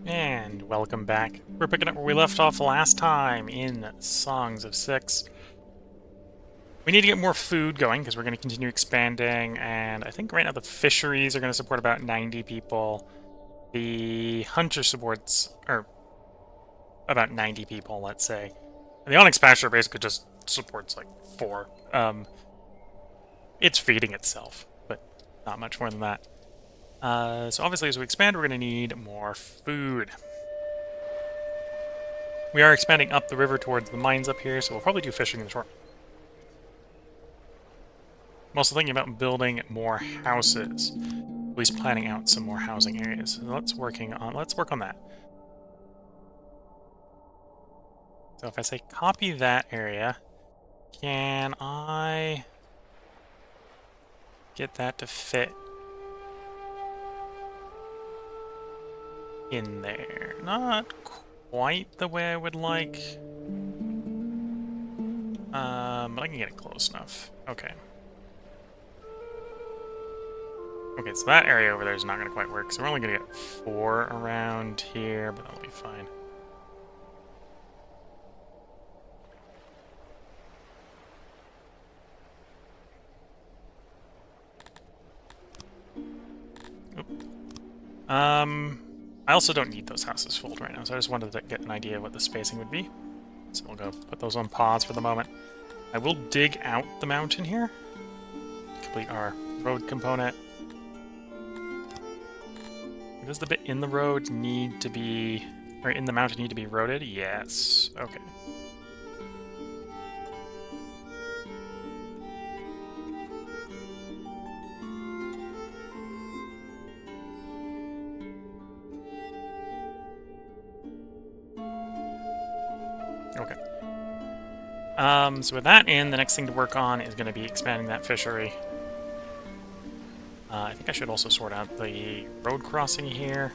And welcome back. We're picking up where we left off last time in Songs of Six. We need to get more food going because we're going to continue expanding, and I think right now the fisheries are going to support about 90 people. The hunter supports, or about 90 people, let's say. And the onyx pasture basically just supports like 4. It's feeding itself, but not much more than that. So obviously as we expand, we're going to need more food. We are expanding up the river towards the mines up here, so we'll probably do fishing in the short. I'm also thinking about building more houses, at least planning out some more housing areas. So let's work on that. So if I say copy that area, can I get that to fit in there? Not quite the way I would like. But I can get it close enough. Okay. Okay, so that area over there is not going to quite work, so we're only going to get 4 around here, but that'll be fine. I also don't need those houses filled right now, so I just wanted to get an idea of what the spacing would be. So we'll go put those on pause for the moment. I will dig out the mountain here to complete our road component. Does the bit in the road need to be, or in the mountain need to be roaded? Yes. Okay. Okay. So with that in, the next thing to work on is going to be expanding that fishery. I think I should also sort out the road crossing here.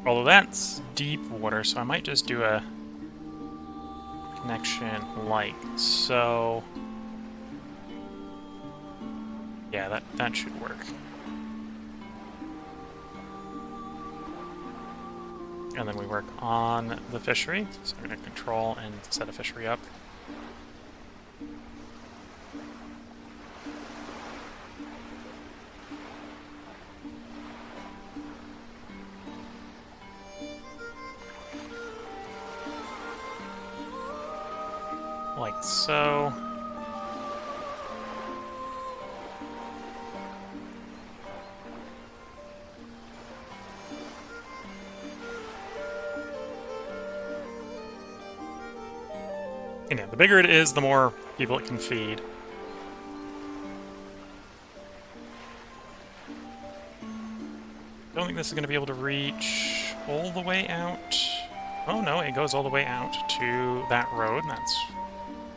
Although that's deep water, so I might just do a connection like so. Yeah, that should work. And then we work on the fishery. So I'm going to control and set a fishery up. Like so. And yeah, the bigger it is, the more people it can feed. Don't think this is going to be able to reach all the way out. Oh no, it goes all the way out to that road. That's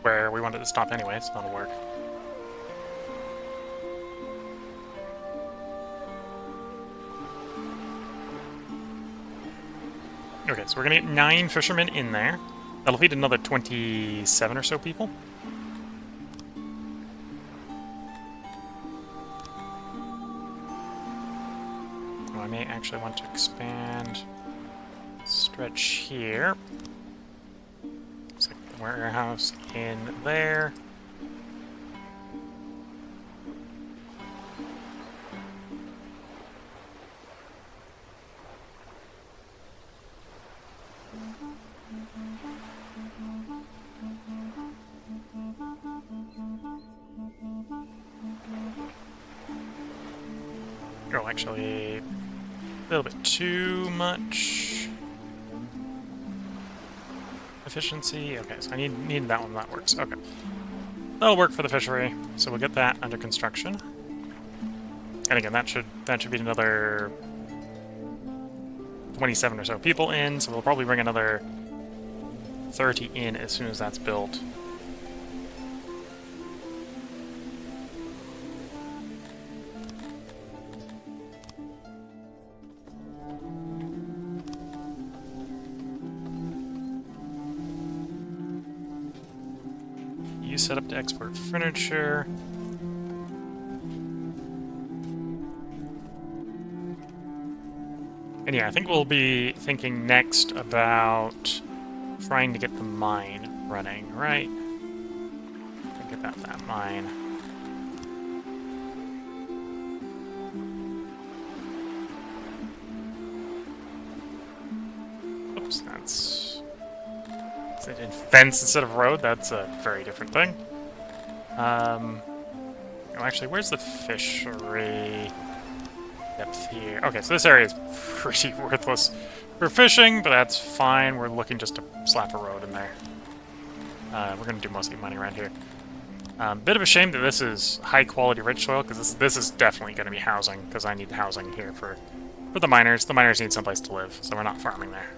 where we wanted to stop anyway, so that'll work. Okay, so we're gonna get 9 fishermen in there. That'll feed another 27 or so people. Oh, I may actually want to expand, stretch here. Looks like the warehouse in there. Oh, actually, a little bit too much efficiency. Okay, so I need that one. That works. Okay, that'll work for the fishery. So we'll get that under construction. And again, that should be another 27 or so people in. So we'll probably bring another 30 in as soon as that's built. Set up to export furniture. And yeah, I think we'll be thinking next about trying to get the mine running, right? Think about that mine. Oops, that's... Is it fence instead of road? That's a very different thing. Oh, actually, where's the fishery depth here? Okay, so this area is pretty worthless for fishing, but that's fine. We're looking just to slap a road in there. We're going to do mostly mining around here. Bit of a shame that this is high-quality rich soil, because this is definitely going to be housing, because I need housing here for the miners. The miners need someplace to live, so we're not farming there.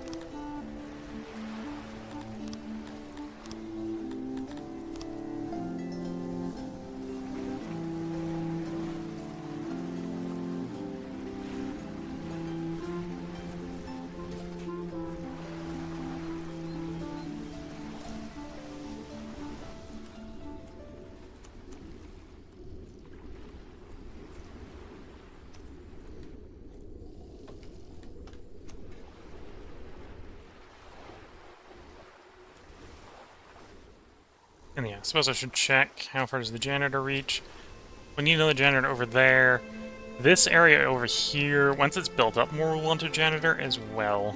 And yeah, I suppose I should check how far does the janitor reach. We need another janitor over there. This area over here, once it's built up more, we'll want a janitor as well.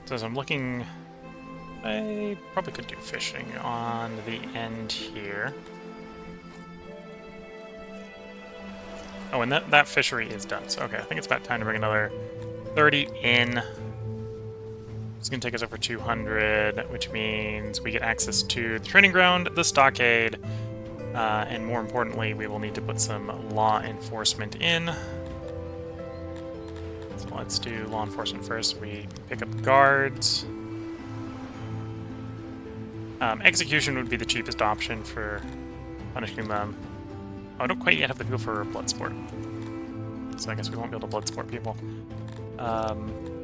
So as I'm looking, I probably could do fishing on the end here. Oh, and that fishery is done. So okay, I think it's about time to bring another 30 in. It's going to take us over 200, which means we get access to the training ground, the stockade, and more importantly, we will need to put some law enforcement in. So let's do law enforcement first. We pick up guards. Execution would be the cheapest option for punishing them. Oh, I don't quite yet have the people for blood sport. So I guess we won't be able to blood sport people.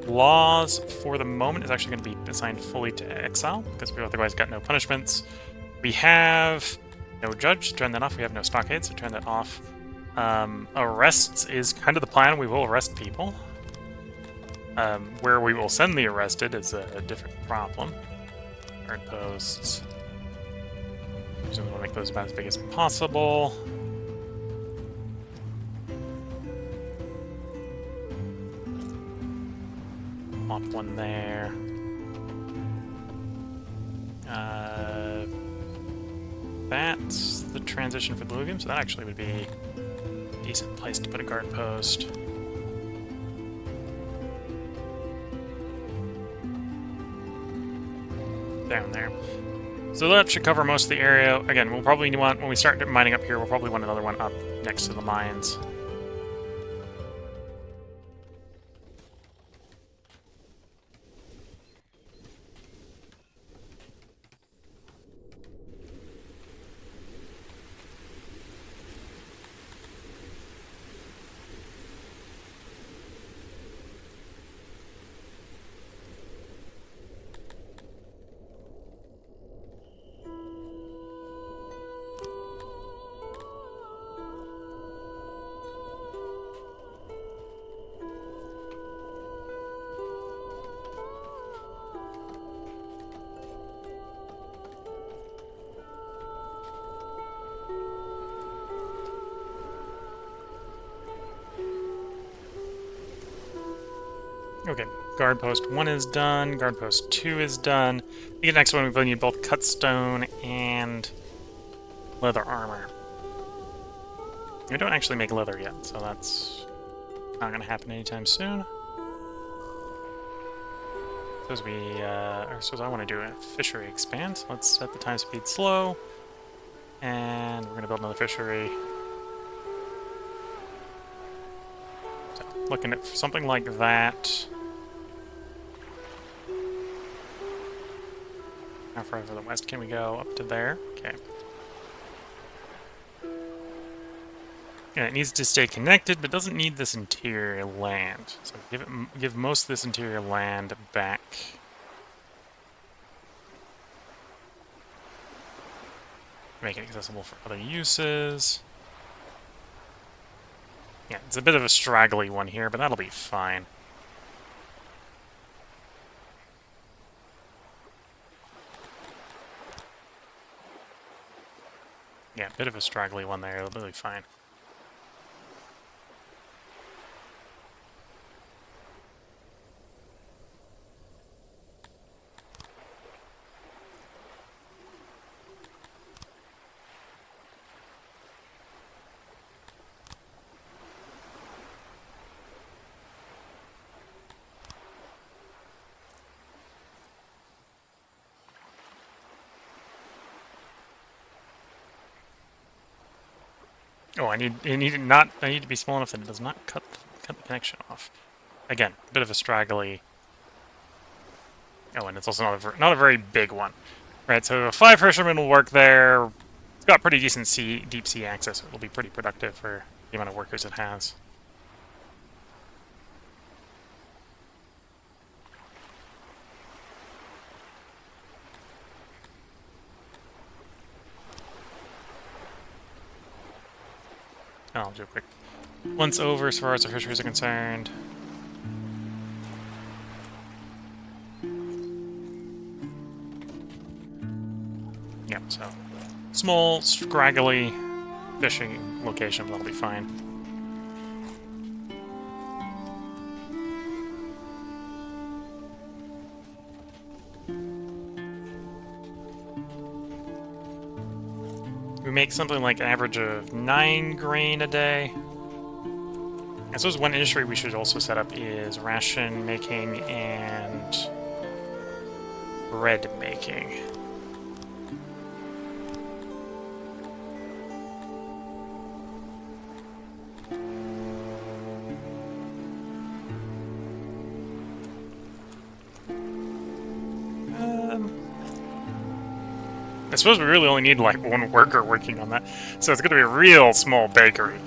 Laws, for the moment, is actually going to be assigned fully to exile, because we otherwise got no punishments. We have no judge, so turn that off. We have no stockade, so turn that off. Arrests is kind of the plan. We will arrest people. Where we will send the arrested is a different problem. Guard posts. So we want to make those about as big as possible. Pop one there. That's the transition for the Lugium, so that actually would be a decent place to put a guard post. Down there. So that should cover most of the area. Again, we'll probably want, when we start mining up here, we'll probably want another one up next to the mines. Okay, guard post 1 is done, guard post 2 is done. The next one, we need both cut stone and leather armor. We don't actually make leather yet, so that's not going to happen anytime soon. Suppose I want to do a fishery expand. So let's set the time speed slow, and we're going to build another fishery. So, looking at something like that. How far to the west can we go? Up to there? Okay. Yeah, it needs to stay connected, but doesn't need this interior land. So give most of this interior land back. Make it accessible for other uses. Yeah, it's a bit of a straggly one here, but that'll be fine. Yeah, a bit of a straggly one there, it'll be fine. Oh, I need to be small enough that it does not cut the connection off. Again, a bit of a straggly. Oh, and it's also not a very big one. Right, so a 5 fisherman will work there. It's got pretty decent deep sea access. It'll be pretty productive for the amount of workers it has. I'll do a quick once over as far as the fisheries are concerned. Yep, so small, scraggly fishing location, that'll be fine. We make something like an average of 9 grain a day. I suppose one industry we should also set up is ration making and bread making. I suppose we really only need like 1 worker working on that, so it's going to be a real small bakery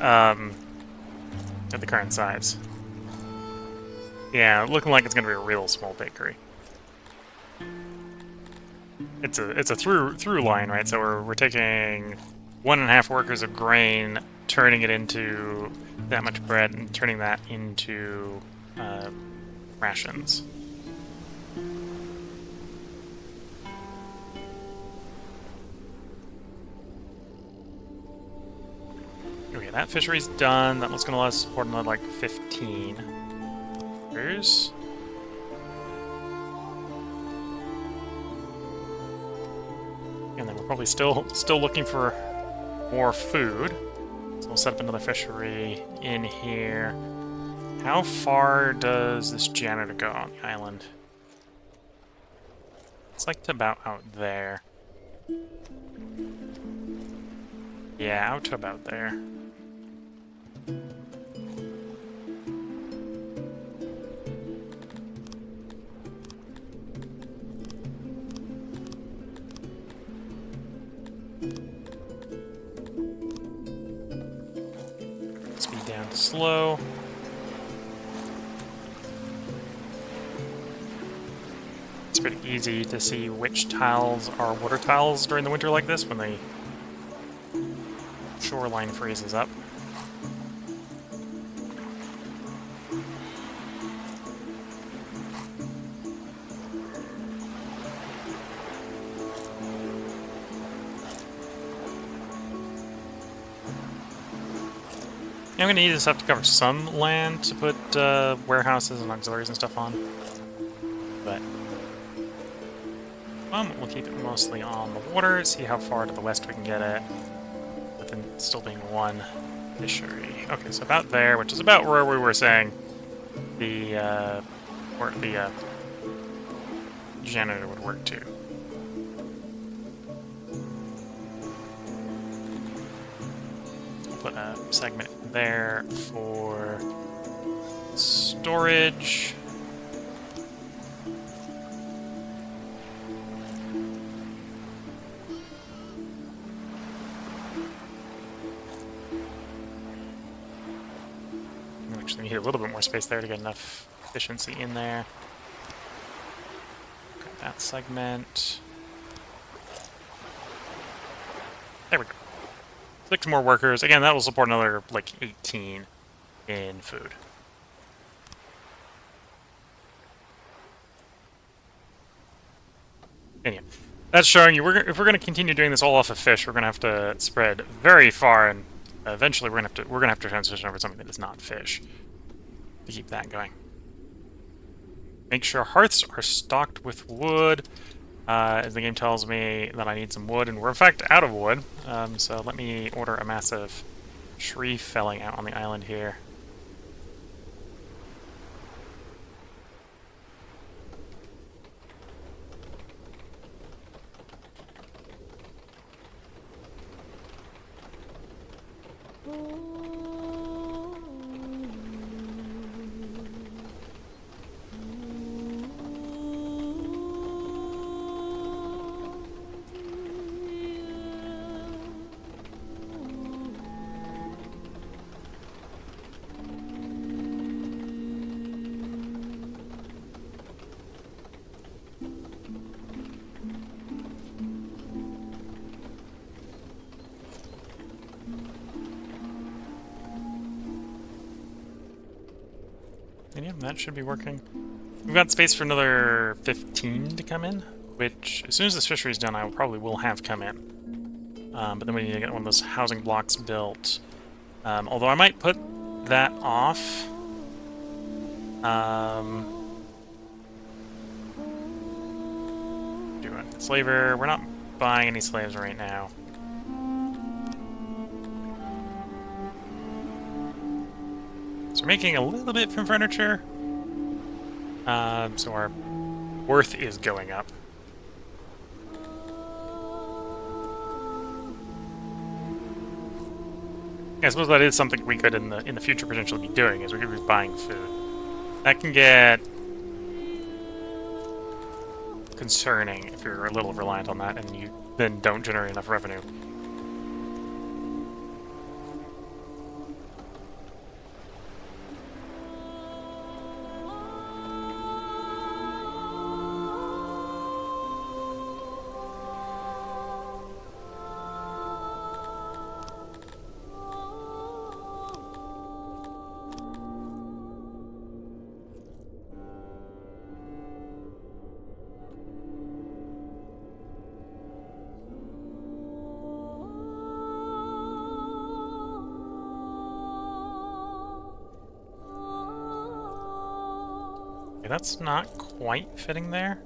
at the current size. Yeah, looking like it's going to be a real small bakery. It's a through line, right? So we're taking 1.5 workers of grain, turning it into that much bread, and turning that into rations. Okay, that fishery's done. That one's going to let us support another, like, 15. Here's... And then we're probably still looking for more food. So we'll set up another fishery in here. How far does this janitor go on the island? It's like about out there. Yeah, out to about there. Speed down to slow. It's pretty easy to see which tiles are water tiles during the winter like this when the shoreline freezes up. I'm going to need this stuff to cover some land to put warehouses and auxiliaries and stuff on, but we'll keep it mostly on the water, see how far to the west we can get it, with it still being 1 fishery. Okay, so about there, which is about where we were saying the janitor would work to. Put a segment there for storage. Actually need a little bit more space there to get enough efficiency in there. Got that segment. There we go. 6 more workers. Again, that will support another, like, 18 in food. Anyway, that's showing you, if we're going to continue doing this all off of fish, we're going to have to spread very far, and eventually we're going to have to transition over to something that is not fish to keep that going. Make sure hearths are stocked with wood, as the game tells me that I need some wood, and we're in fact out of wood, so let me order a massive tree felling out on the island here. And yeah, that should be working. We've got space for another 15 to come in, which, as soon as this fishery is done, I probably will have come in. But then we need to get one of those housing blocks built. Although I might put that off. Doing slaver. We're not buying any slaves right now. So we're making a little bit from furniture. So our worth is going up. I suppose that is something we could in the future potentially be doing, is we could be buying food. That can get concerning if you're a little reliant on that and you then don't generate enough revenue. Okay, that's not quite fitting there.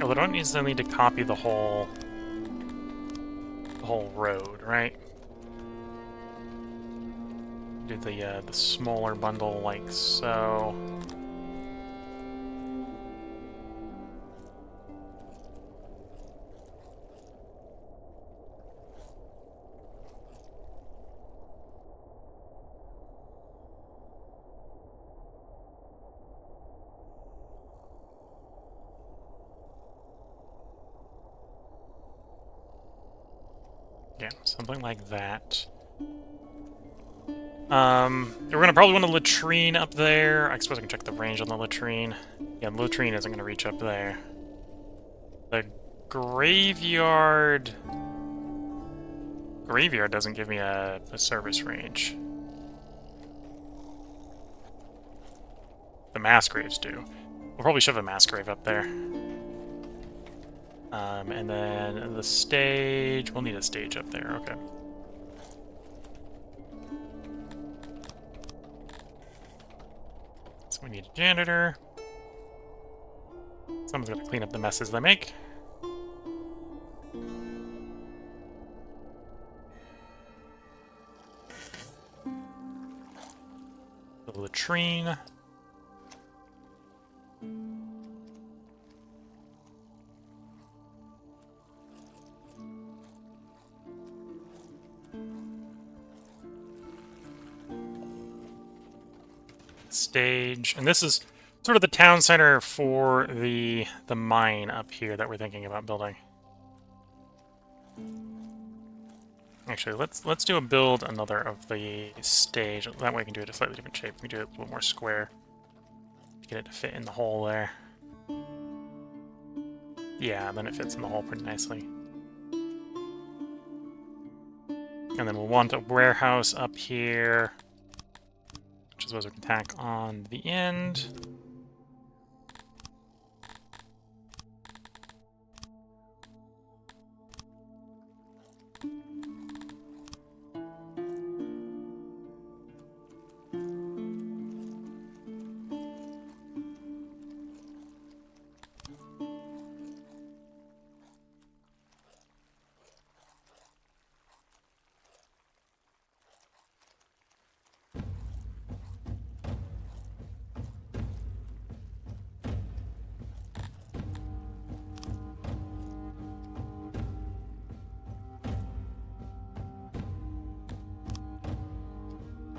Oh, we don't necessarily need to copy the whole road, right? Do the smaller bundle like so. Yeah, something like that. We're gonna probably want a latrine up there. I suppose I can check the range on the latrine. Yeah, the latrine isn't gonna reach up there. The graveyard... Graveyard doesn't give me a service range. The mass graves do. We'll probably shove a mass grave up there. And then the stage... We'll need a stage up there, okay. So we need a janitor. Someone's got to clean up the messes they make. The latrine. Stage, and this is sort of the town center for the mine up here that we're thinking about building. Actually, let's do another of the stage. That way we can do it a slightly different shape. We can do it a little more square to get it to fit in the hole there. Yeah, then it fits in the hole pretty nicely. And then we'll want a warehouse up here, which is what we can tack on the end.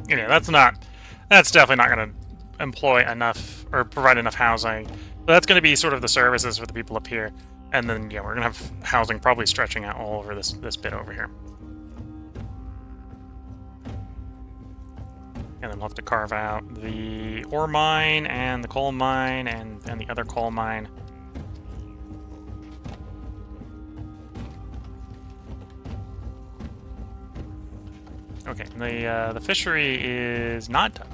Yeah, that's definitely not going to employ enough or provide enough housing. So that's going to be sort of the services for the people up here, and then yeah, we're going to have housing probably stretching out all over this bit over here. And then we'll have to carve out the ore mine and the coal mine and the other coal mine. Okay, the fishery is not done.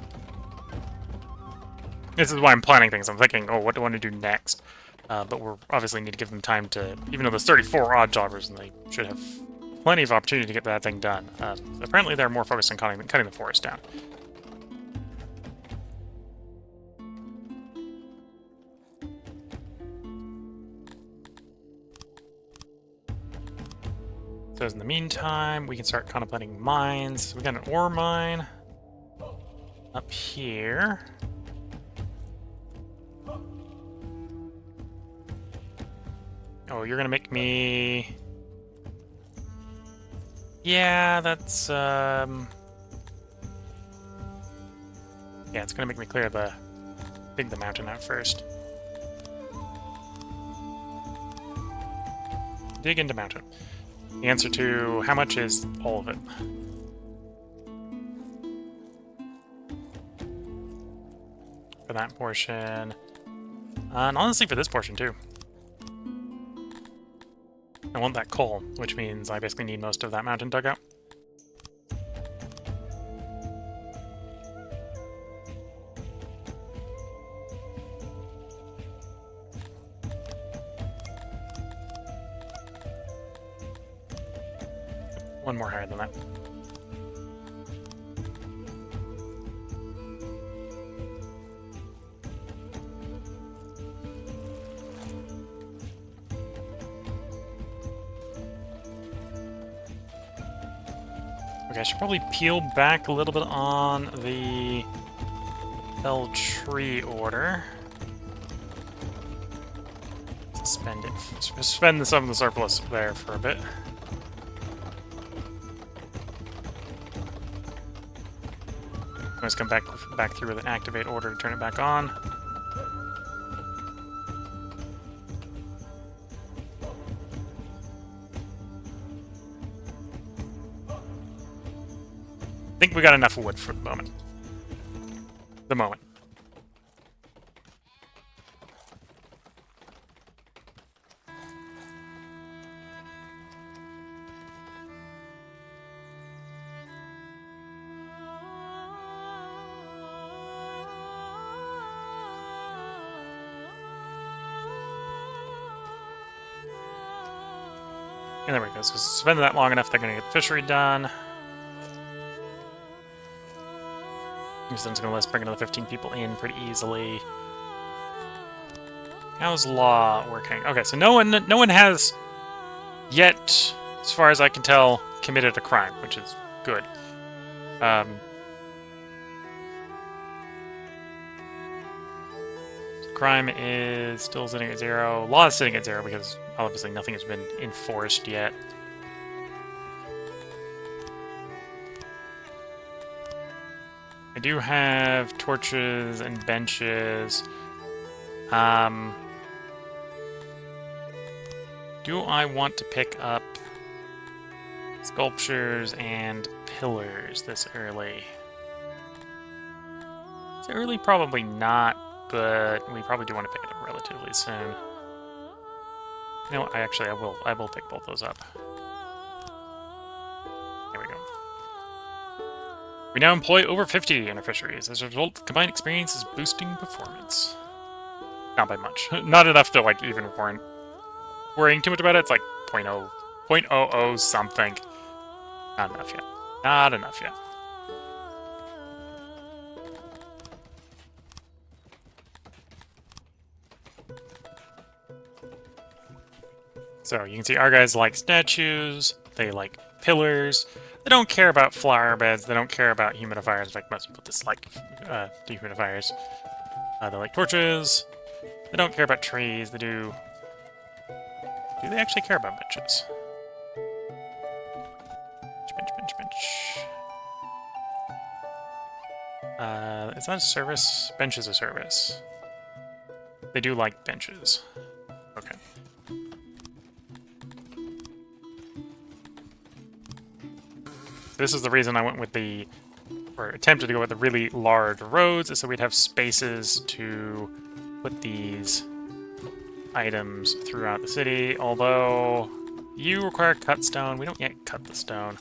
This is why I'm planning things. I'm thinking, oh, what do I want to do next? But we're obviously need to give them time to, even though there's 34 odd jobbers, and they should have plenty of opportunity to get that thing done. Apparently they're more focused on cutting the forest down. So in the meantime, we can start contemplating mines. We got an ore mine up here. Oh, you're gonna make me... Yeah, that's, Yeah, it's gonna make me clear dig the mountain out first. Dig into mountain. The answer to how much is all of it. For that portion. And honestly for this portion too. I want that coal, which means I basically need most of that mountain dug out. One more higher than that. Okay, I should probably peel back a little bit on the fell tree order. Suspend it. Suspend some of the surplus there for a bit. Let's come back through with an activate order to turn it back on. I think we got enough wood for the moment. And there we go. So suspend that long enough, they're going to get the fishery done. This thing's going to let us bring another 15 people in pretty easily. How's law working? Okay, so no one has yet, as far as I can tell, committed a crime, which is good. Crime is still sitting at 0. Law is sitting at 0 because obviously nothing has been enforced yet. I do have torches and benches. Do I want to pick up sculptures and pillars this early? It's early, probably not, but we probably do want to pick it up relatively soon. You know what? I will pick both those up. There we go. We now employ over 50 in our fisheries. As a result, the combined experience is boosting performance. Not by much. Not enough to, like, even warrant worrying too much about it. It's like 0.00 something. Not enough yet. Not enough yet. So you can see our guys like statues, they like pillars, they don't care about flower beds, they don't care about humidifiers. In fact, most people dislike dehumidifiers. They like torches, they don't care about trees, they do... Do they actually care about benches? Bench. Is that a service? Bench is a service. They do like benches. Okay. This is the reason I went with the, or attempted to go with the really large roads, so we'd have spaces to put these items throughout the city, although you require cut stone. We don't yet cut the stone.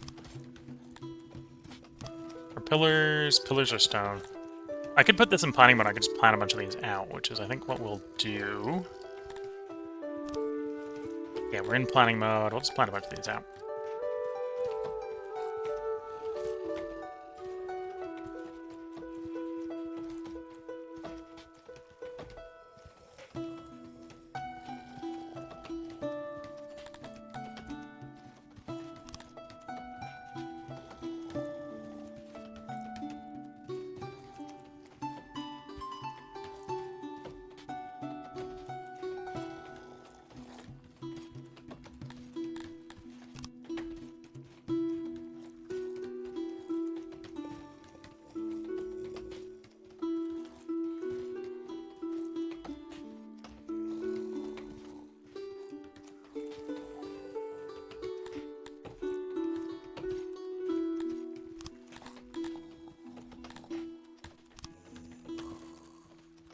For pillars are stone. I could put this in planning mode, I could just plan a bunch of these out, which is I think what we'll do. Yeah, we're in planning mode, we'll just plan a bunch of these out.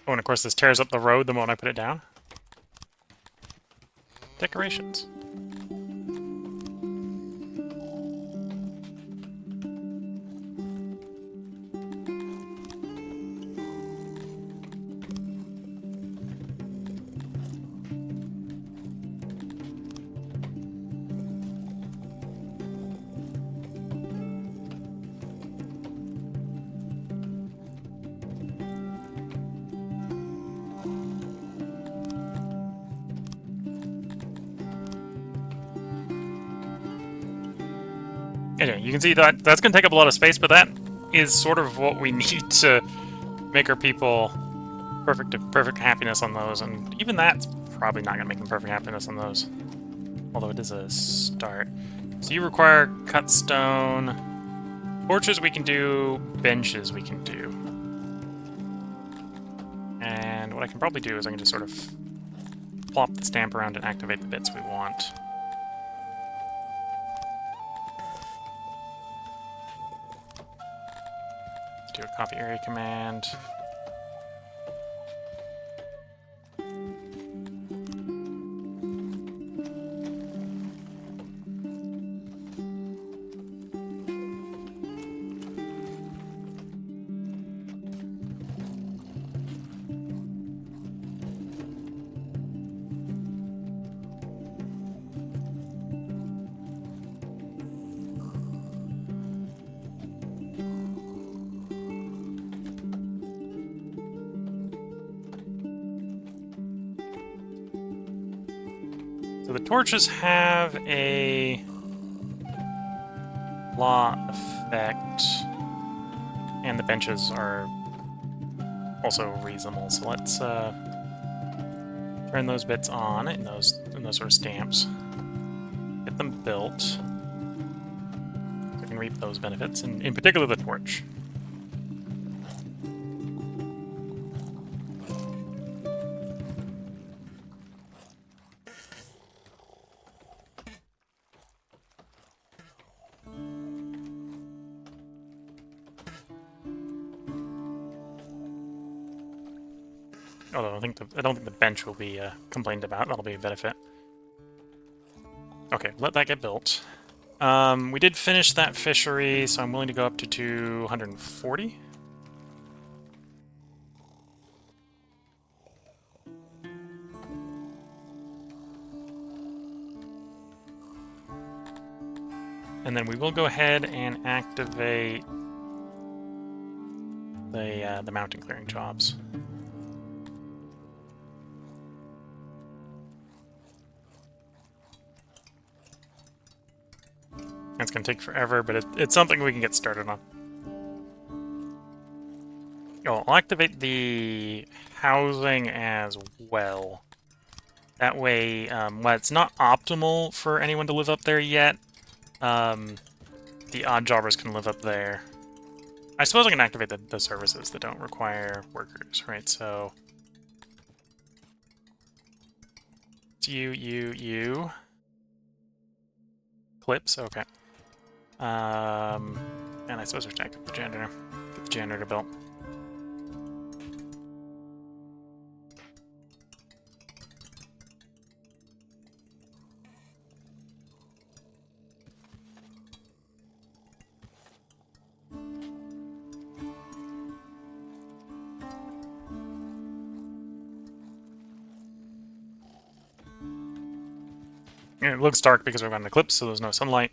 Oh, and of course this tears up the road the moment I put it down. Decorations. Anyway, you can see that that's going to take up a lot of space, but that is sort of what we need to make our people perfect happiness on those, and even that's probably not going to make them perfect happiness on those. Although it is a start. So you require cut stone. Torches we can do, benches we can do. And what I can probably do is I can just sort of plop the stamp around and activate the bits we want. Do a copy area command. So the torches have a law effect, and the benches are also reasonable. So let's turn those bits on and those sort of stamps. Get them built. So I can reap those benefits, and in particular the torch. Although I don't think the bench will be complained about. That'll be a benefit. Okay, let that get built. We did finish that fishery, so I'm willing to go up to 240. And then we will go ahead and activate the mountain clearing jobs. It's going to take forever, but it's something we can get started on. Oh, I'll activate the housing as well. That way, while it's not optimal for anyone to live up there yet, the odd jobbers can live up there. I suppose I can activate the services that don't require workers, right? So it's you. Clips, okay. And I suppose we should activate the janitor. Get the janitor built. It looks dark because we've got an eclipse, so there's no sunlight.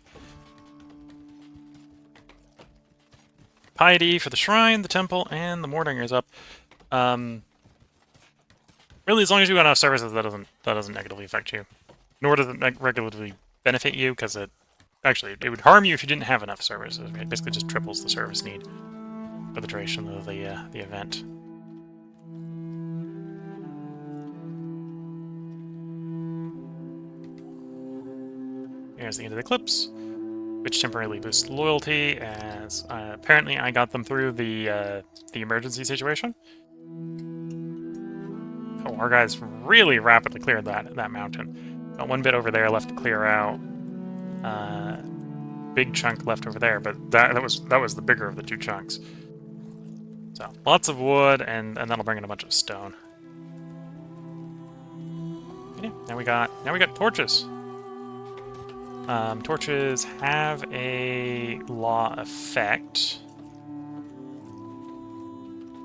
Piety for the shrine, the temple, and the Mordinger is up. Really, as long as you've got enough services, that doesn't negatively affect you. Nor does it negatively benefit you, because it would harm you if you didn't have enough services. It basically just triples the service need for the duration of the event. Here's the end of the eclipse, which temporarily boosts loyalty, as apparently I got them through the emergency situation. Oh, our guys really rapidly cleared that mountain. Got one bit over there left to clear out. Big chunk left over there, but that was the bigger of the two chunks. So lots of wood, and that'll bring in a bunch of stone. Yeah, now we got torches. Torches have a law effect.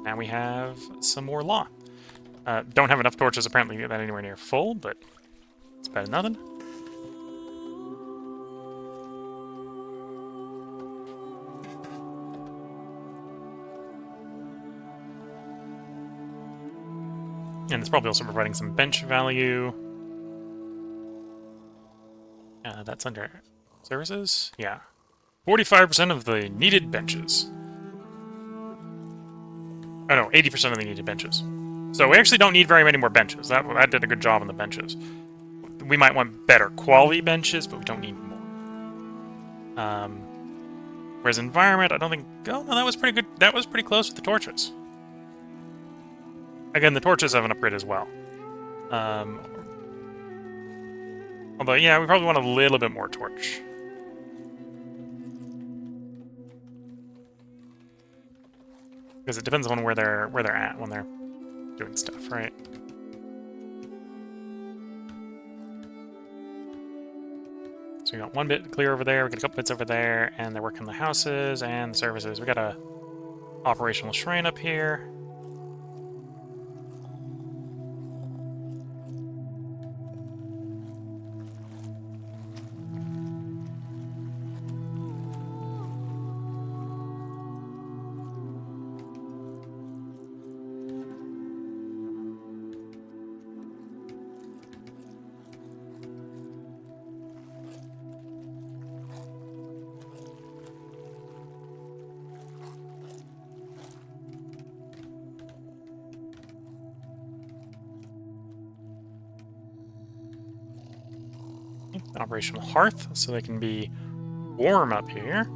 Now we have some more law. Don't have enough torches apparently to get that anywhere near full, but it's better than nothing. And it's probably also providing some bench value. That's under services? Yeah. 45% of the needed benches. Oh no, 80% of the needed benches. So we actually don't need very many more benches. That did a good job on the benches. We might want better quality benches, but we don't need more. Whereas environment, I don't think... Oh, no, that was pretty good. That was pretty close with the torches. Again, the torches have an upgrade as well. Although, yeah, we probably want a little bit more torch. Because it depends on where they're at when they're doing stuff, right? So we got one bit clear over there, we got a couple bits over there, and they're working the houses and the services. We got a operational shrine up here. Operational hearth, so they can be warm up here.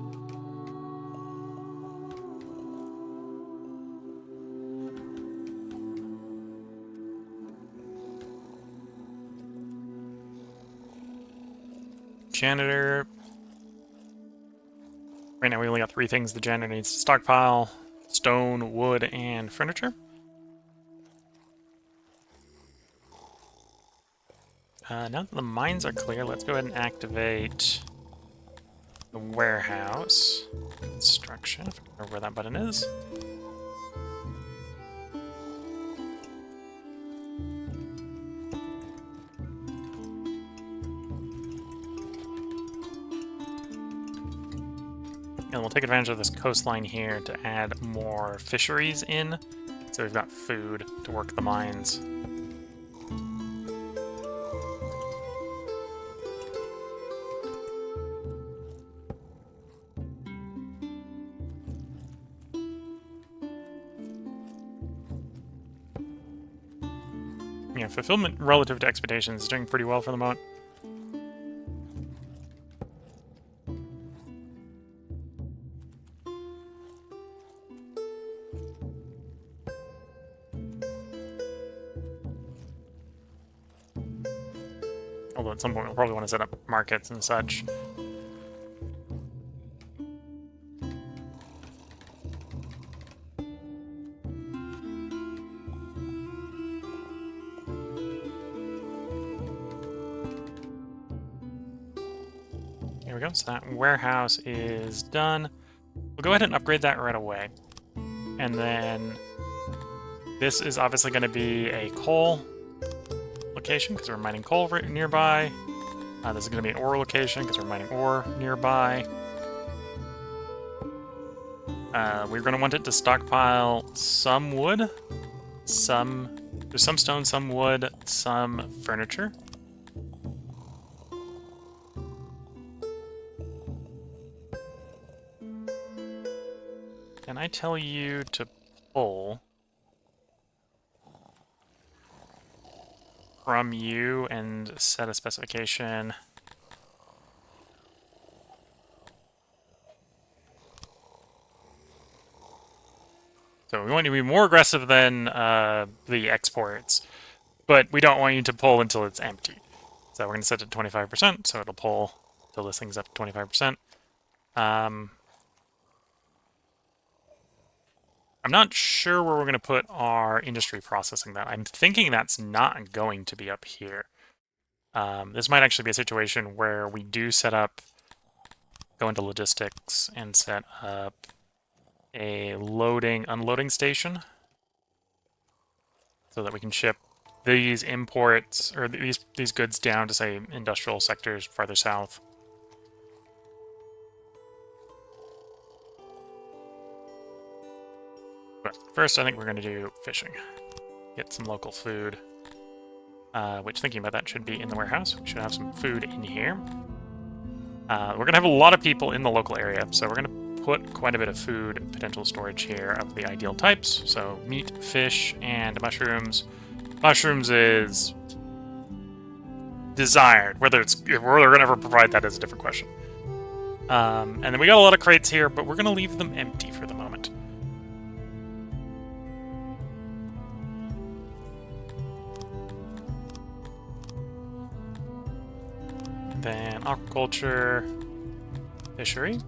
Janitor. Right now we only got 3 things the janitor needs to stockpile: stone, wood, and furniture. Now that the mines are clear, let's go ahead and activate the warehouse. Construction, if I remember where that button is. And we'll take advantage of this coastline here to add more fisheries in, so we've got food to work the mines. Yeah, fulfillment relative to expectations is doing pretty well for the moment. Although at some point we'll probably want to set up markets and such. Here we go, so that warehouse is done. We'll go ahead and upgrade that right away. And then this is obviously going to be a coal location because we're mining coal right nearby. This is going to be an ore location because we're mining ore nearby. We're going to want it to stockpile some wood, there's some stone, some wood, some furniture. Can I tell you to pull from you and set a specification? So we want you to be more aggressive than the exports, but we don't want you to pull until it's empty. So we're going to set it to 25%, so it'll pull till this thing's up to 25%. I'm not sure where we're going to put our industry processing that. I'm thinking that's not going to be up here. This might actually be a situation where we do set up, go into logistics and set up a loading, unloading station so that we can ship these imports or these goods down to, say, industrial sectors farther south. But first, I think we're going to do fishing. Get some local food. Which, thinking about that, should be in the warehouse. We should have some food in here. We're going to have a lot of people in the local area, so we're going to put quite a bit of food potential storage here of the ideal types. So meat, fish, and mushrooms. Mushrooms is desired. Whether they're going to ever provide that is a different question. And then we got a lot of crates here, but we're going to leave them empty for the moment. Then aquaculture, fishery.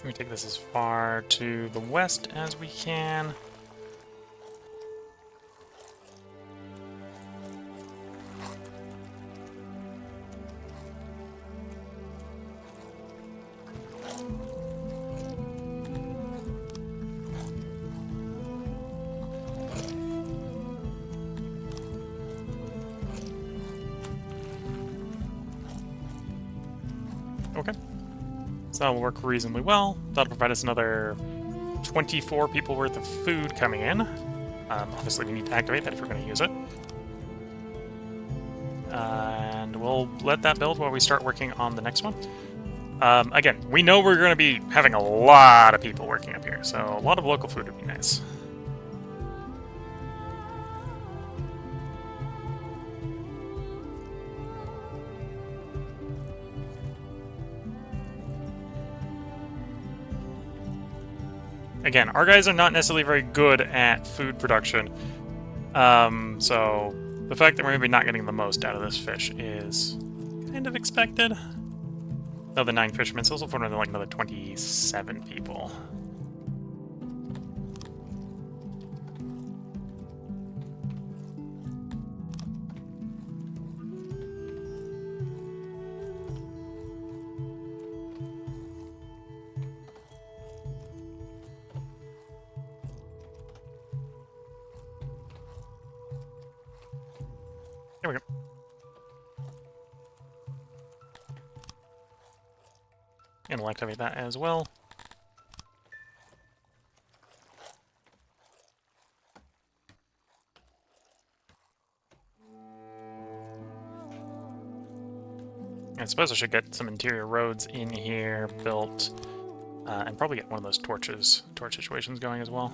We take this as far to the west as we can. Okay. So that'll work reasonably well. That'll provide us another 24 people worth of food coming in. Obviously, we need to activate that if we're going to use it. And we'll let that build while we start working on the next one. Again, we know we're going to be having a lot of people working up here, so a lot of local food would be nice. Again, our guys are not necessarily very good at food production, so the fact that we're maybe not getting the most out of this fish is kind of expected. Another 9 fishermen, so also for another, like, another 27 people. There we go. And we'll activate that as well. I suppose I should get some interior roads in here built, and probably get one of those torch situations going as well.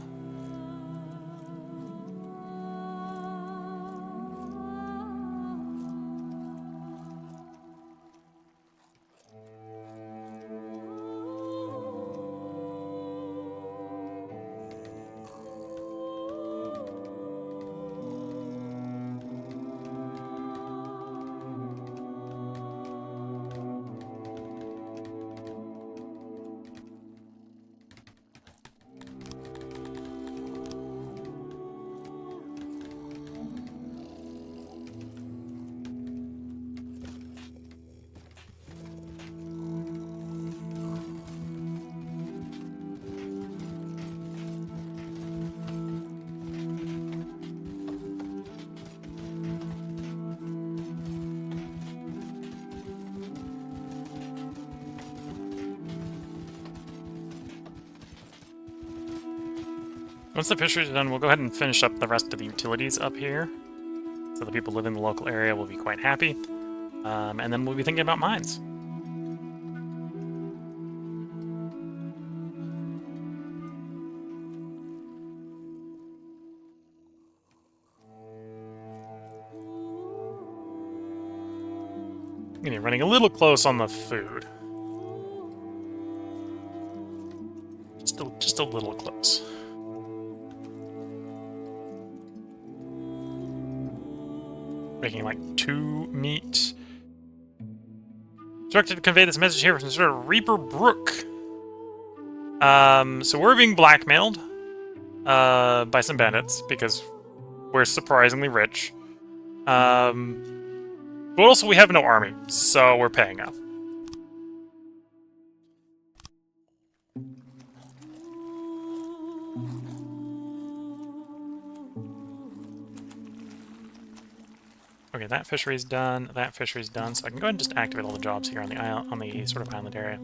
Once the fisheries are done, we'll go ahead and finish up the rest of the utilities up here. So the people living in the local area will be quite happy. And then we'll be thinking about mines. You're running a little close on the food. Just a little close. Making like 2 meat. Instructed to convey this message here from sort of Reaper Brook. So we're being blackmailed by some bandits because we're surprisingly rich. But also we have no army, so we're paying up. Okay, that fishery's done, so I can go ahead and just activate all the jobs here on the island, on the sort of island area.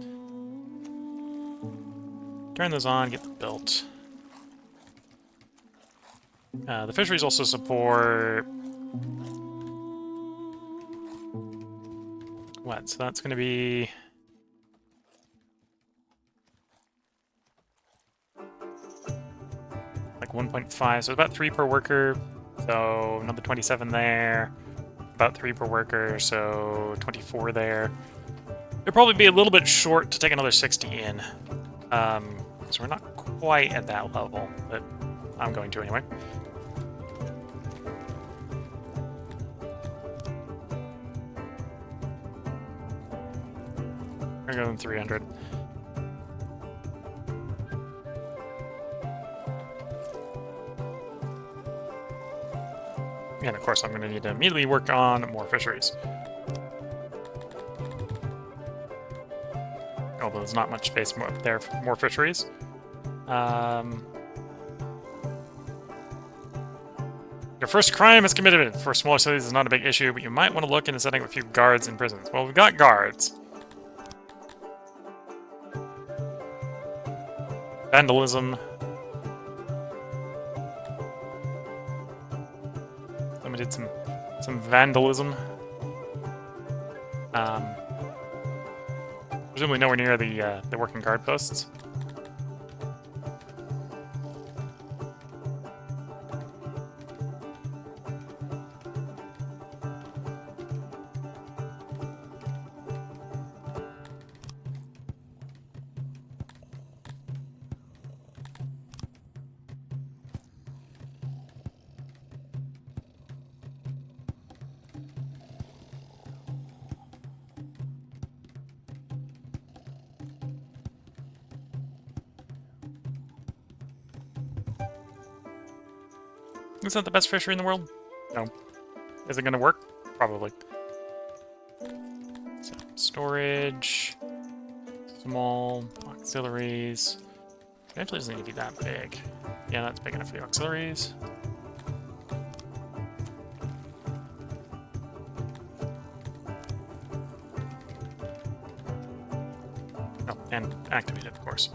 Turn those on, get them built. The fisheries also support... What? So that's going to be... like 1.5, so about 3 per worker. So another 27 there. About 3 per worker, so 24 there. It'll probably be a little bit short to take another 60 in. So we're not quite at that level, but I'm going to anyway. We're going 300. And of course, I'm going to need to immediately work on more fisheries. Although there's not much space up there for more fisheries. Your first crime is committed. For smaller cities, it's not a big issue, but you might want to look into setting up a few guards in prisons. Well, we've got guards. Vandalism. Someone did some vandalism. Presumably nowhere near the working guard posts. Is that the best fishery in the world? No. Is it going to work? Probably. So, storage, small auxiliaries. It actually doesn't need to be that big. Yeah, that's big enough for the auxiliaries. Oh, and activate it, of course.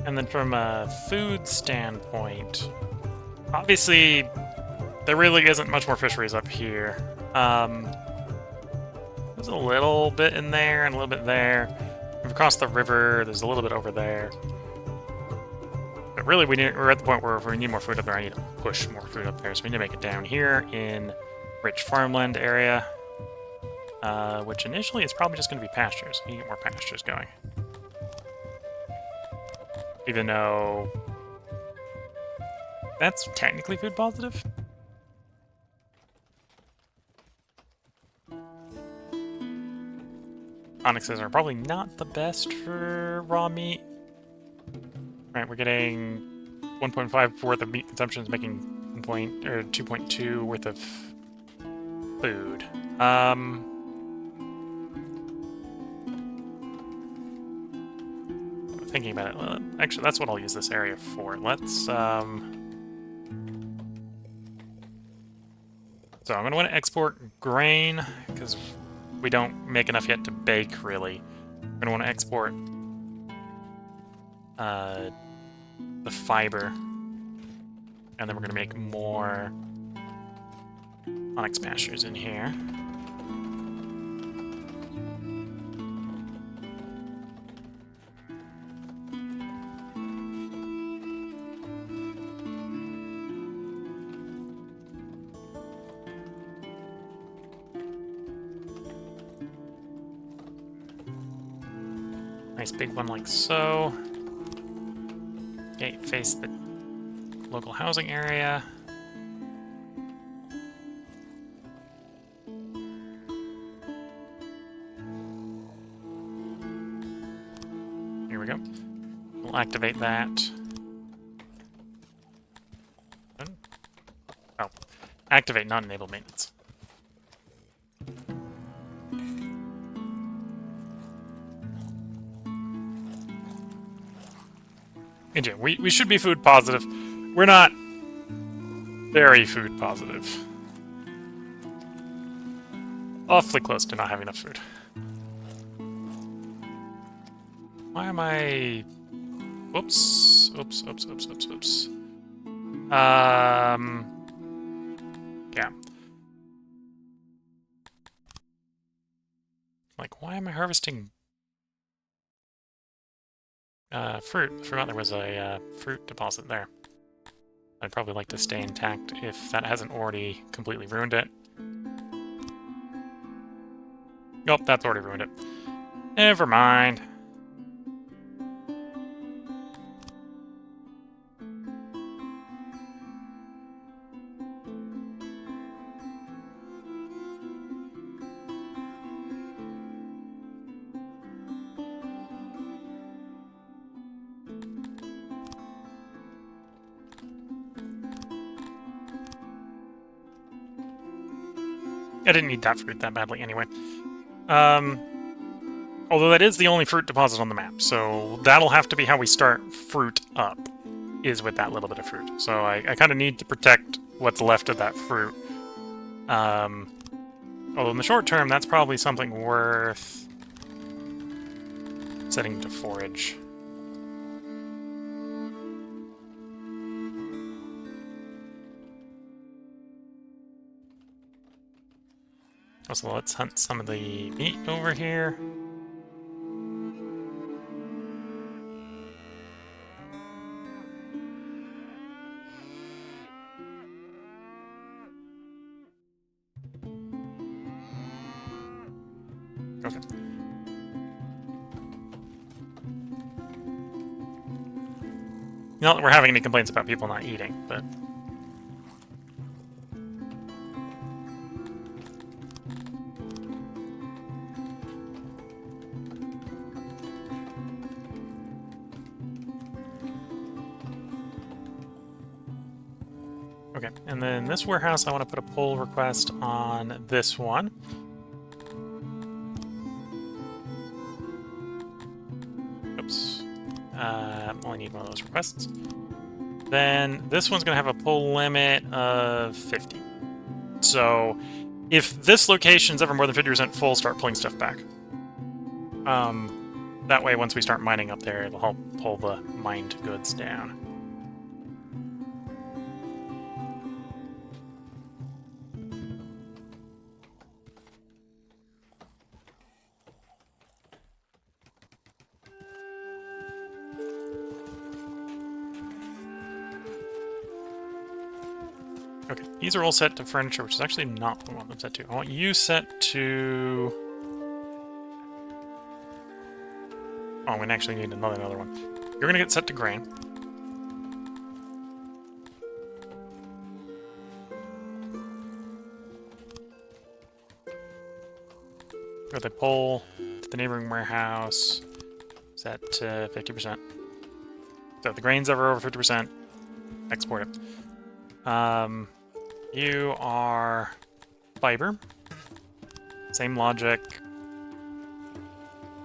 And then from a food standpoint, obviously, there really isn't much more fisheries up here. There's a little bit in there and a little bit there. We've crossed the river, there's a little bit over there. But really, we're at the point where if we need more food up there, I need to push more food up there. So we need to make it down here in rich farmland area, which initially is probably just going to be pastures. We need to get more pastures going. Even though that's technically food positive. Onyxes are probably not the best for raw meat. Right, we're getting 1.5 worth of meat consumption is making 2.2 worth of food. Thinking about it, actually, that's what I'll use this area for. Let's, so I'm going to want to export grain, because we don't make enough yet to bake, really. I'm going to want to export the fiber, and then we're going to make more onyx pastures in here. Nice big one like so. Okay, face the local housing area. Here we go. We'll activate that. Oh, activate, not enable maintenance. Again, we should be food positive. We're not very food positive. Awfully close to not having enough food. Why am I... Whoops. Oops. Yeah. Like, why am I harvesting... fruit. I forgot there was a fruit deposit there. I'd probably like to stay intact if that hasn't already completely ruined it. Nope, that's already ruined it. Never mind. I didn't need that fruit that badly anyway. Although that is the only fruit deposit on the map, so that'll have to be how we start fruit up, is with that little bit of fruit. So I kind of need to protect what's left of that fruit. Although in the short term, that's probably something worth setting to forage. Also, let's hunt some of the meat over here. Okay. Not that we're having any complaints about people not eating, but... Okay, and then this warehouse, I want to put a pull request on this one. Oops. Only need one of those requests. Then this one's going to have a pull limit of 50. So if this location's ever more than 50% full, start pulling stuff back. That way, once we start mining up there, it'll help pull the mined goods down. Okay, these are all set to furniture, which is actually not what I want them set to. I want you set to... Oh, I'm going to actually need another one. You're going to get set to grain. Go to pull to the neighboring warehouse, set to 50%. So if the grain's ever over 50%, export it. You are fiber. Same logic.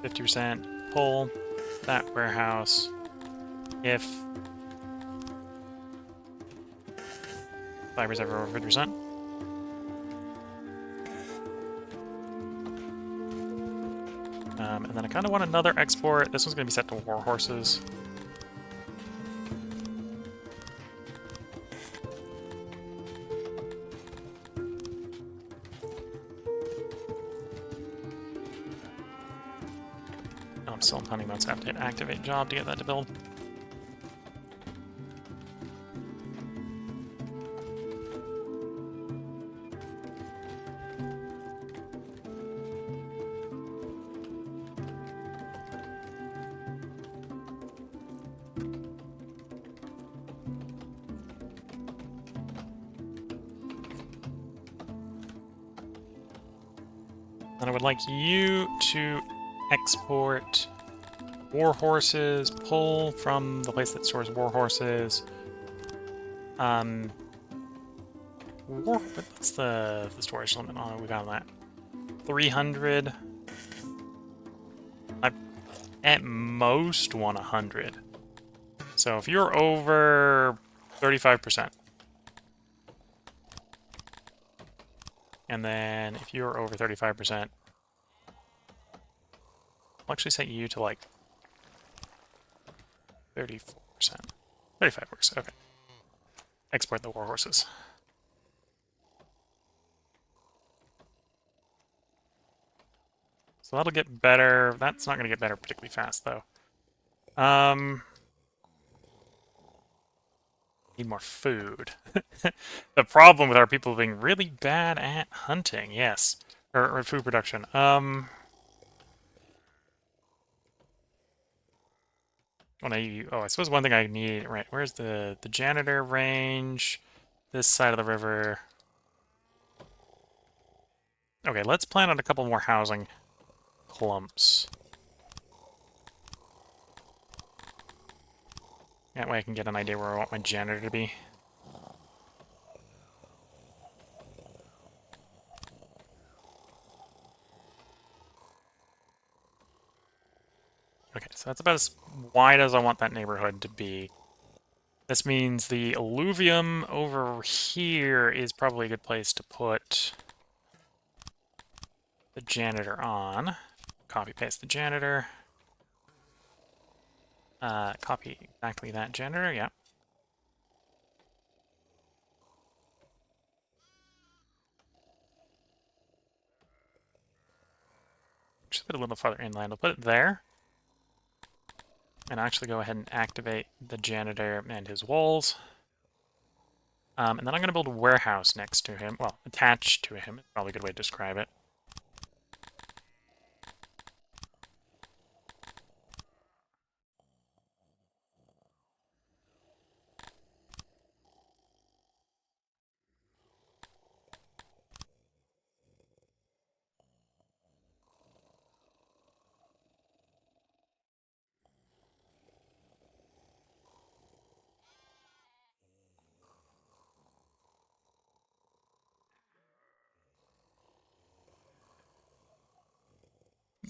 50% pull that warehouse. If fiber's ever over 50%. And then I kind of want another export. This one's going to be set to war horses. I'm still in hunting mode, so I have to hit activate job to get that to build. And I would like you to export war horses, pull from the place that stores war horses. What's the storage limit on it? We got on that. 300. I at most want 100. So if you're over 35%. And then if you're over 35%, I'll actually set you to like 34%. 35 works, okay. Export the war horses. So that'll get better. That's not going to get better particularly fast, though. Need more food. The problem with our people being really bad at hunting, yes. Or food production. Well, I suppose one thing I need, right, where's the janitor range? This side of the river. Okay, let's plan on a couple more housing clumps. That way I can get an idea where I want my janitor to be. Okay, so that's about as wide as I want that neighborhood to be. This means the alluvium over here is probably a good place to put the janitor on. Copy paste the janitor. Copy exactly that janitor, yeah. Just put it a little farther inland. I'll put it there. And actually go ahead and activate the janitor and his walls. And then I'm going to build a warehouse next to him. Well, attached to him is probably a good way to describe it.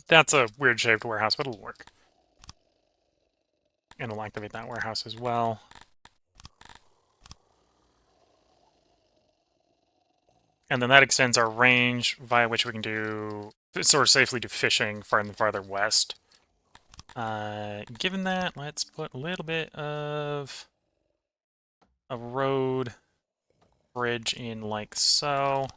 That's a weird-shaped warehouse, but it'll work. And we'll activate that warehouse as well. And then that extends our range via which we can do sort of safely do fishing far and farther west. Given that, let's put a little bit of a road bridge in like so.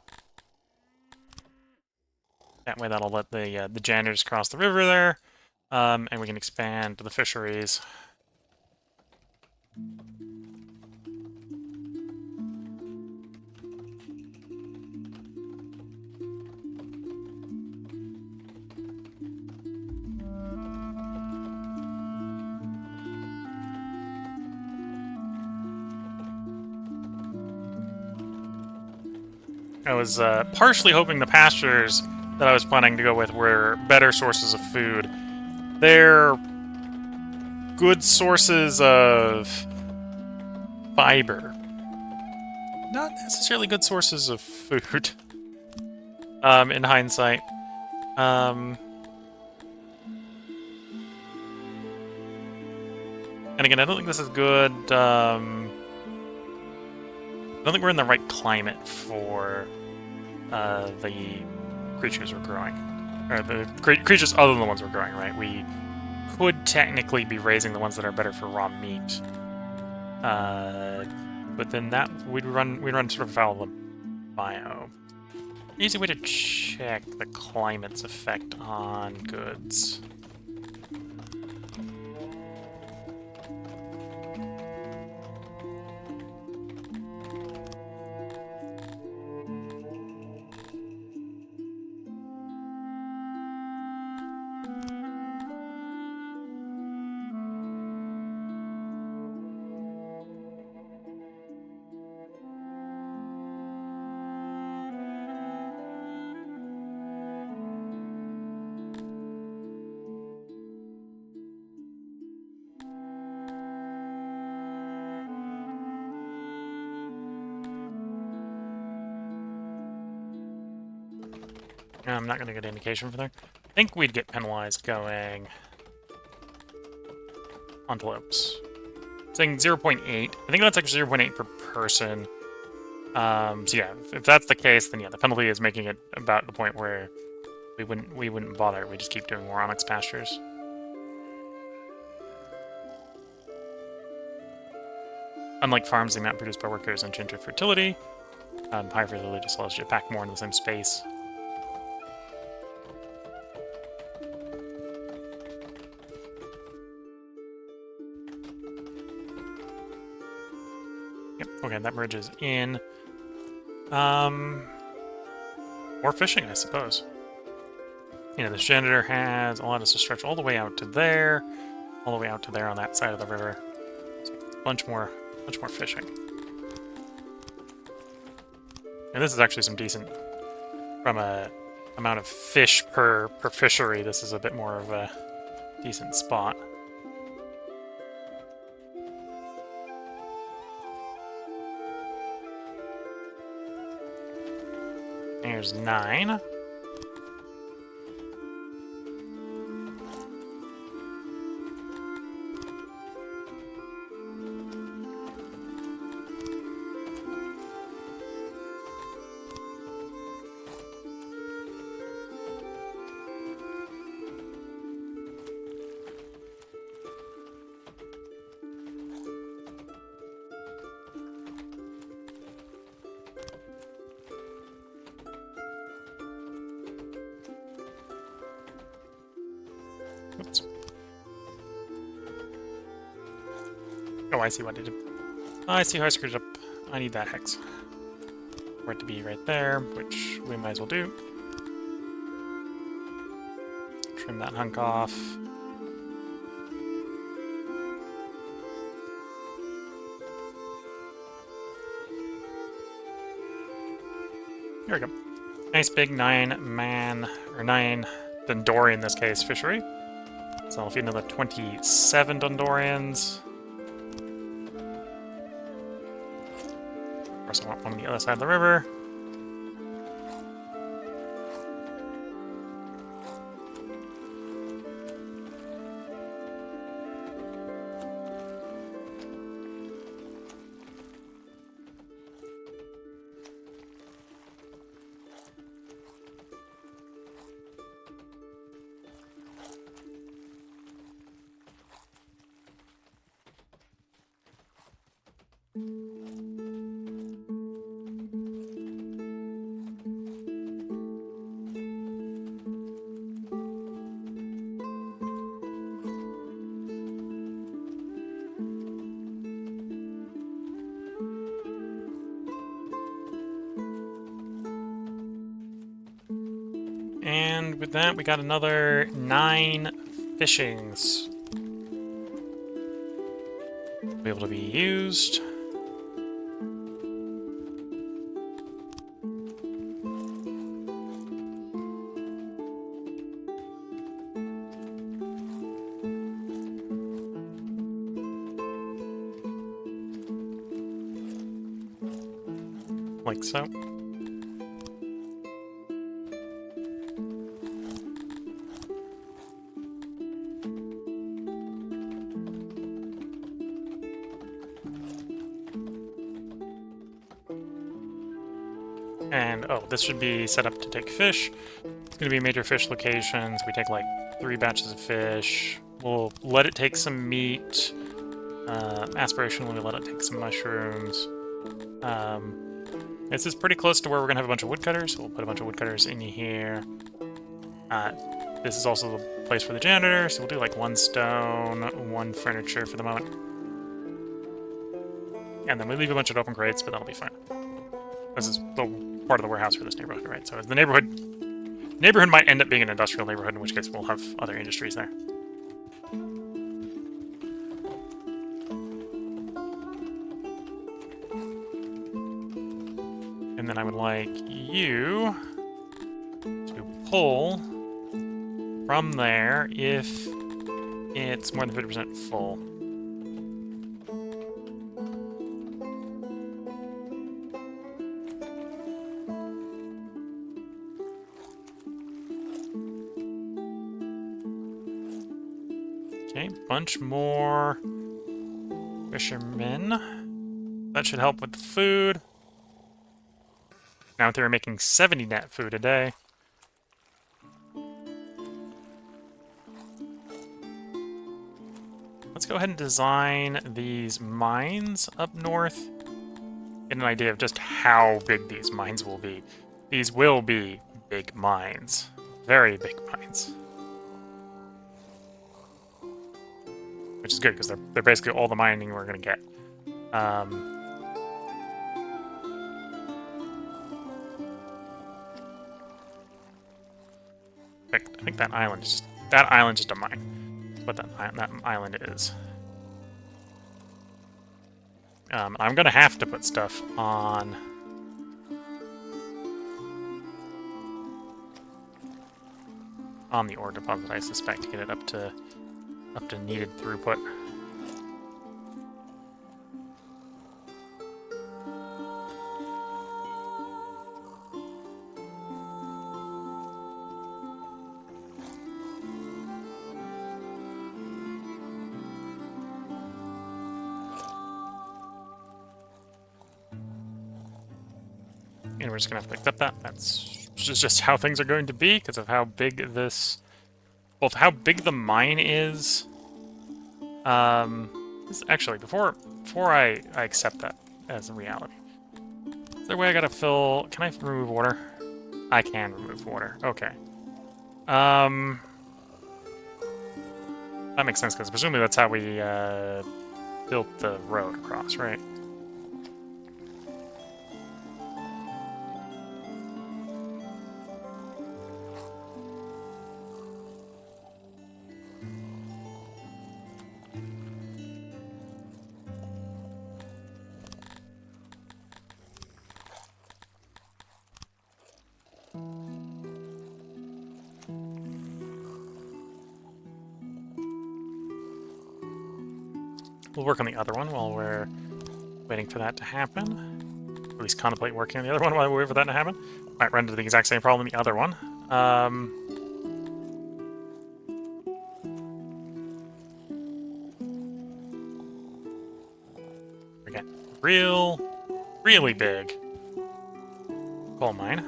That way that'll let the janitors cross the river there, and we can expand the fisheries. I was partially hoping the pastures that I was planning to go with were better sources of food. They're good sources of fiber. Not necessarily good sources of food, in hindsight. And again, I don't think this is good. I don't think we're in the right climate for the creatures we're growing. Or the creatures other than the ones we're growing, right? We could technically be raising the ones that are better for raw meat. But then that we'd run sort of afoul of the biome. Easy way to check the climate's effect on goods. I'm not going to get an indication from there. I think we'd get penalized going antelopes. Saying 0.8. I think that's actually 0.8 per person. So yeah, if that's the case, then yeah, the penalty is making it about the point where we wouldn't bother. We just keep doing more onyx pastures. Unlike farms, the amount produced by workers and ginger fertility. Higher fertility just allows you to pack more in the same space. Yep, okay, that bridge is in. More fishing, I suppose. You know, this janitor has allowed us to stretch all the way out to there, all the way out to there on that side of the river. So a bunch more fishing. And this is actually some decent, from a amount of fish per fishery, this is a bit more of a decent spot. There's 9. Oops. Oh, I see what I did. I see how I screwed it up. I need that hex for it to be right there, which we might as well do. Trim that hunk off. Here we go. Nice big 9-man, or 9 Dondorian in this case, fishery. So I'll feed another 27 Dondorians. Of course, I want one on the other side of the river. And with that, we got another 9 fishings. Be able to be used. Like so. And, oh, this should be set up to take fish. It's going to be major fish locations. We take, like, 3 batches of fish. We'll let it take some meat. Aspirationally, we'll let it take some mushrooms. This is pretty close to where we're going to have a bunch of woodcutters, so we'll put a bunch of woodcutters in here. This is also the place for the janitor, so we'll do, like, 1 stone, 1 furniture for the moment. And then we leave a bunch of open crates, but that'll be fine. This is the part of the warehouse for this neighborhood, right? So the neighborhood might end up being an industrial neighborhood, in which case we'll have other industries there. And then I would like you to pull from there if it's more than 50% full. Okay, bunch more fishermen. That should help with the food. Now they're making 70 net food a day. Let's go ahead and design these mines up north. Get an idea of just how big these mines will be. These will be big mines. Very big mines. Which is good, because they're basically all the mining we're going to get. I think that island is just a mine. That's what that island is. I'm gonna have to put stuff on the ore deposit, I suspect, to get it up to needed throughput. And we're just gonna have to accept that. That's just how things are going to be because of how big this, both how big the mine is. Actually, before I accept that as a reality, is there a way I gotta fill? Can I remove water? I can remove water. Okay. That makes sense, because presumably that's how we built the road across, right? We'll work on the other one while we're waiting for that to happen. At least contemplate working on the other one while we wait for that to happen. Might run into the exact same problem in the other one. Again, really big coal mine.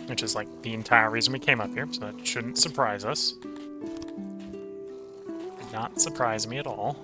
Which is like the entire reason we came up here, so that shouldn't surprise us. Did not surprise me at all.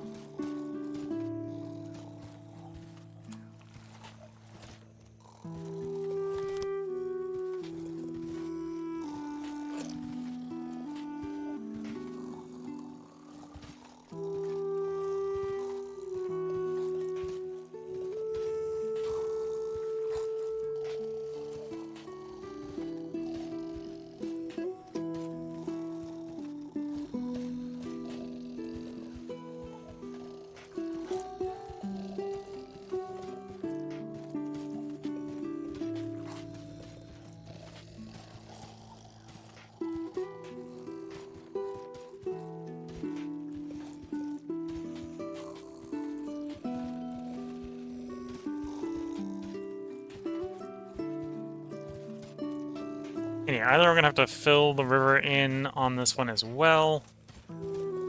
Anyway, either we're gonna have to fill the river in on this one as well,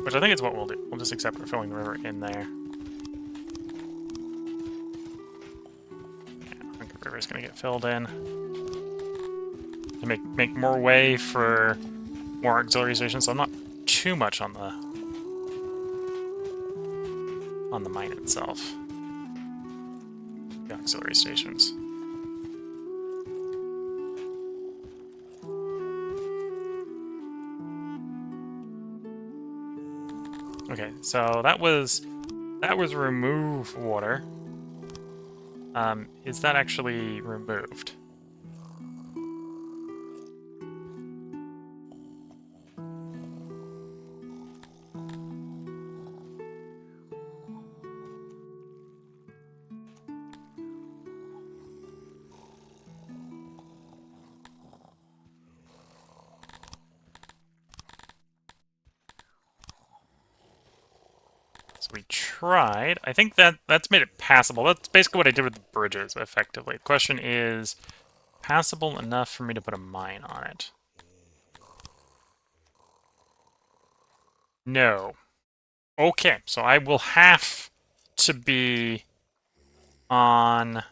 which I think is what we'll do. We'll just accept we're filling the river in there. Yeah, I think the river's gonna get filled in. To make more way for more auxiliary stations, so I'm not too much on the mine itself. The auxiliary stations. Okay, so that was remove water. Is that actually removed? We tried. I think that's made it passable. That's basically what I did with the bridges, effectively. The question is, passable enough for me to put a mine on it? No. Okay, so I will have to be on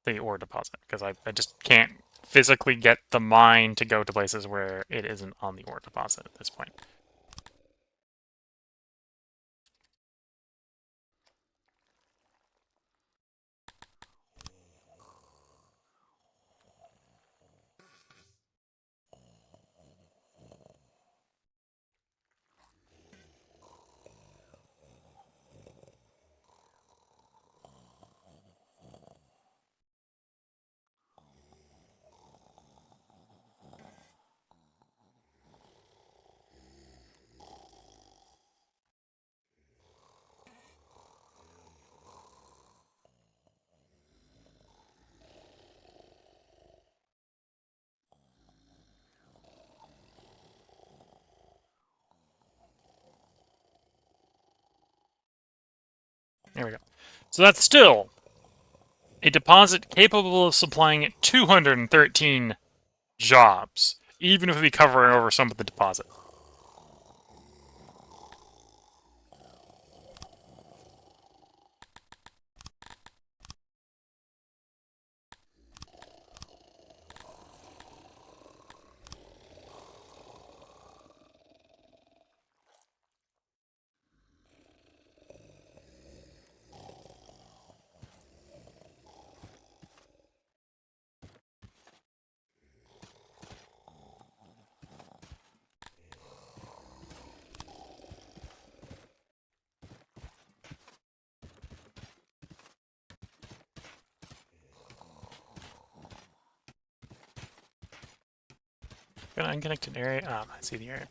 the ore deposit, because I just can't physically get the mine to go to places where it isn't on the ore deposit at this point. There we go. So that's still a deposit capable of supplying 213 jobs, even if we cover over some of the deposit. Got an unconnected area. I see the area.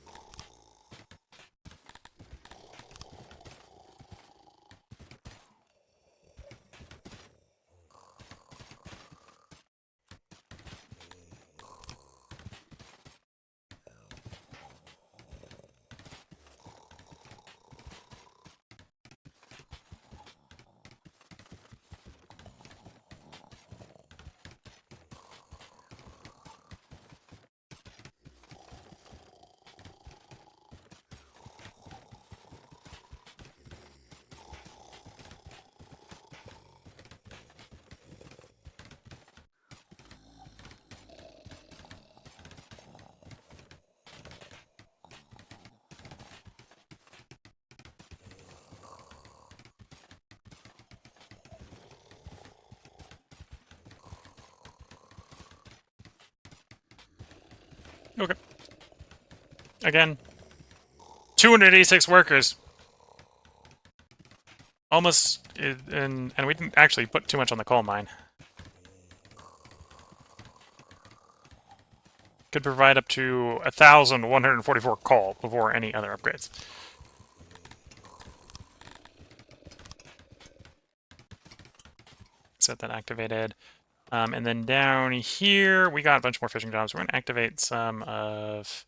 Okay. Again, 286 workers. Almost, and we didn't actually put too much on the coal mine. Could provide up to 1,144 coal before any other upgrades. Set that activated. And then down here, we got a bunch more fishing jobs. We're going to activate some of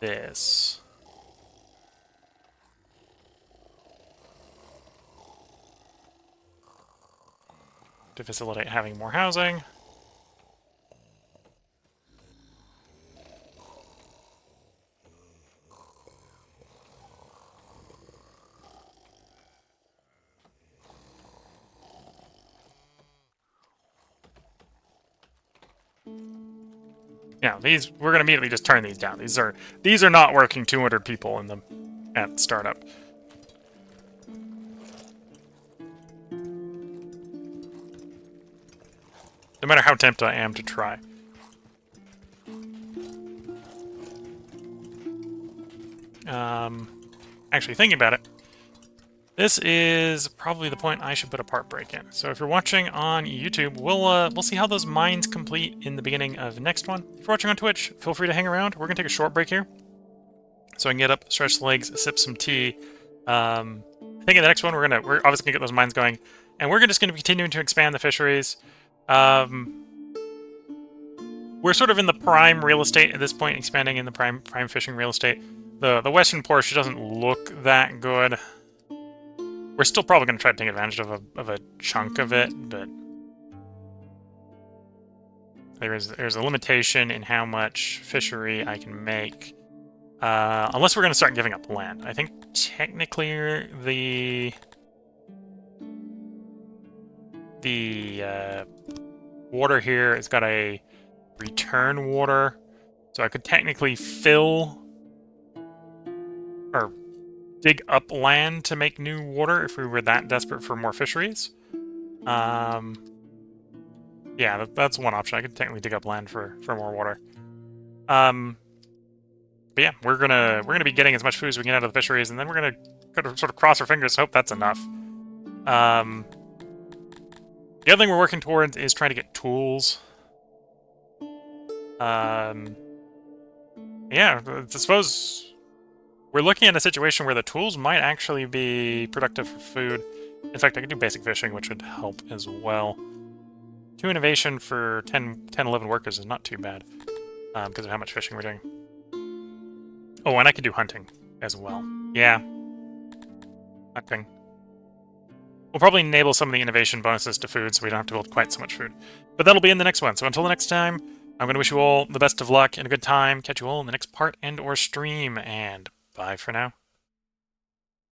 this. To facilitate having more housing. Yeah, these we're gonna immediately just turn these down. These are not working 200 people in them at startup. No matter how tempted I am to try. Actually thinking about it, this is probably the point I should put a part break in. So if you're watching on YouTube, we'll see how those mines complete in the beginning of the next one. If you're watching on Twitch, feel free to hang around. We're gonna take a short break here, so I can get up, stretch the legs, sip some tea. I think in the next one we're obviously gonna get those mines going, and we're just gonna be continuing to expand the fisheries. We're sort of in the prime real estate at this point, expanding in the prime fishing real estate. The western portion doesn't look that good. We're still probably going to try to take advantage of a chunk of it, but there's a limitation in how much fishery I can make, unless we're going to start giving up land. I think technically the water here has got a return water, so I could technically fill or dig up land to make new water if we were that desperate for more fisheries. Yeah, that's one option. I could technically dig up land for more water. But yeah, we're gonna be getting as much food as we can out of the fisheries, and then we're gonna sort of cross our fingers, hope that's enough. The other thing we're working towards is trying to get tools. Yeah, I suppose we're looking at a situation where the tools might actually be productive for food. In fact, I could do basic fishing, which would help as well. 2 innovation for 11 workers is not too bad, because of how much fishing we're doing. Oh, and I could do hunting as well. Yeah. Hunting. We'll probably enable some of the innovation bonuses to food, so we don't have to build quite so much food. But that'll be in the next one. So until the next time, I'm going to wish you all the best of luck and a good time. Catch you all in the next part and/or stream, and bye for now.